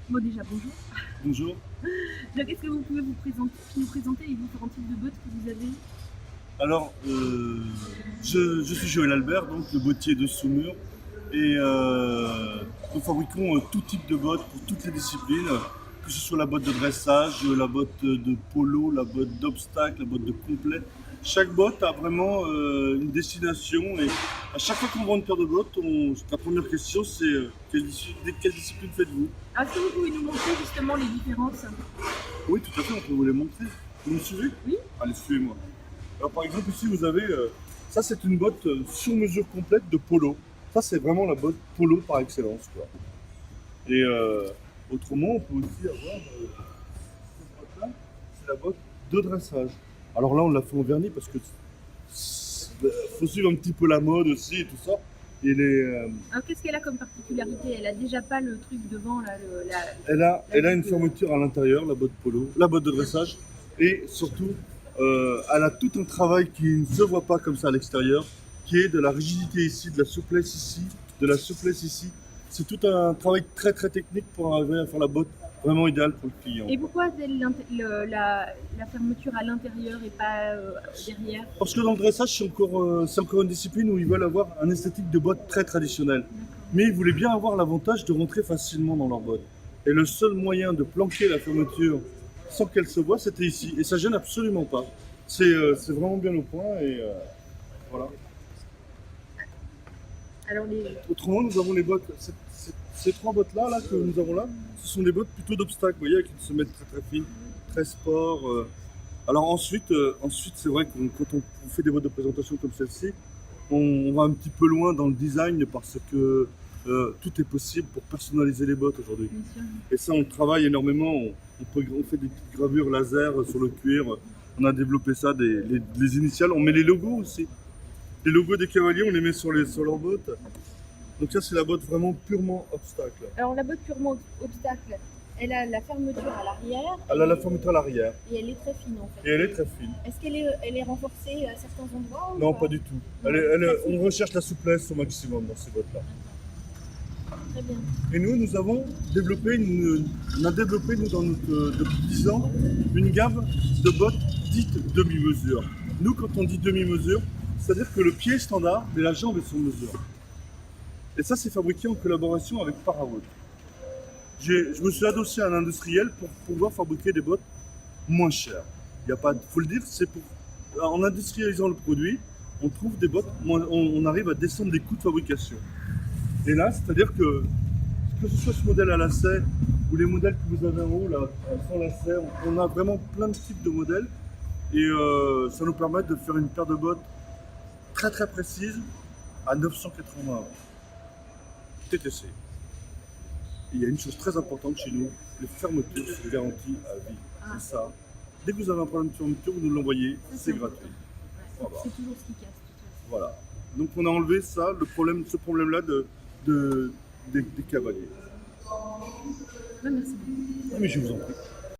Bon déjà bonjour. Bonjour. Donc est-ce que vous pouvez nous présenter les différents types de bottes que vous avez? Alors, je suis Joël Albert, donc le bottier de Saumur. Et nous fabriquons tout type de bottes pour toutes les disciplines, que ce soit la botte de dressage, la botte de polo, la botte d'obstacle, la botte de complet. Chaque botte a vraiment une destination et à chaque fois qu'on vend une paire de bottes, la première question c'est quelle discipline faites-vous? Alors est-ce que vous pouvez nous montrer justement les différences? Oui, tout à fait, on peut vous les montrer. Vous me suivez? Oui? Allez, suivez-moi. Alors par exemple ici vous avez, ça c'est une botte sur mesure complète de polo. Ça c'est vraiment la botte polo par excellence quoi. Et autrement on peut aussi avoir cette botte-là, c'est la botte de dressage. Alors là on l'a fait en vernis parce que faut suivre un petit peu la mode aussi et tout ça. Et Alors qu'est-ce qu'elle a comme particularité? Elle a déjà pas le truc devant là, elle a une fermeture à l'intérieur, la botte polo, la botte de dressage. Et surtout, elle a tout un travail qui ne se voit pas comme ça à l'extérieur, qui est de la rigidité ici, de la souplesse ici, de la souplesse ici. C'est tout un travail très très technique pour arriver à faire la botte vraiment idéale pour le client. Et pourquoi la fermeture à l'intérieur et pas derrière? Parce que dans le dressage, c'est encore une discipline où ils veulent avoir un esthétique de botte très traditionnel. Mais ils voulaient bien avoir l'avantage de rentrer facilement dans leur botte. Et le seul moyen de planquer la fermeture sans qu'elle se voie, c'était ici. Et ça gêne absolument pas. C'est vraiment bien au point et voilà. Alors Autrement, nous avons les bottes. Ces trois bottes-là là, que nous avons là, ce sont des bottes plutôt d'obstacle, vous voyez, avec une semelle très très fine, très sport. Alors ensuite c'est vrai que quand on fait des bottes de présentation comme celle-ci, on va un petit peu loin dans le design parce que tout est possible pour personnaliser les bottes aujourd'hui. bien sûr. Et ça, on travaille énormément. On fait des petites gravures laser sur le cuir. On a développé ça, les initiales. On met les logos aussi. Les logos des cavaliers, on les met sur leurs bottes. Donc ça, c'est la botte vraiment purement obstacle. Alors la botte purement obstacle, elle a la fermeture à l'arrière Elle a la fermeture à l'arrière et elle est très fine en fait. et elle est très fine. Est-ce elle est renforcée à certains endroits ou Non, pas du tout. Non, très On souple. recherche la souplesse au maximum dans ces bottes-là. Très bien. Et nous avons développé, on a développé nous, depuis 10 ans une gamme de bottes dites demi-mesure. Nous, quand on dit demi-mesure, c'est-à-dire que le pied est standard, mais la jambe est sur mesure. Et ça, c'est fabriqué en collaboration avec Parawood. Je me suis adossé à un industriel pour pouvoir fabriquer des bottes moins chères. Il y a pas, faut le dire, en industrialisant le produit, on trouve des bottes, on arrive à descendre les coûts de fabrication. Et là, c'est-à-dire que ce soit ce modèle à lacet ou les modèles que vous avez en haut, là, sans lacet, on a vraiment plein de types de modèles. Et ça nous permet de faire une paire de bottes très très précise à 980 €. TTC. Et il y a une chose très importante chez nous, les fermetures sont garanties à vie. Ah. C'est ça. Dès que vous avez un problème de fermeture, vous nous l'envoyez, c'est gratuit. Ouais, Voilà. c'est toujours ce qui casse. De toute façon. Voilà. Donc on a enlevé ça, ce problème-là des cavaliers. Ouais, merci beaucoup. Ah, mais je vous en prie.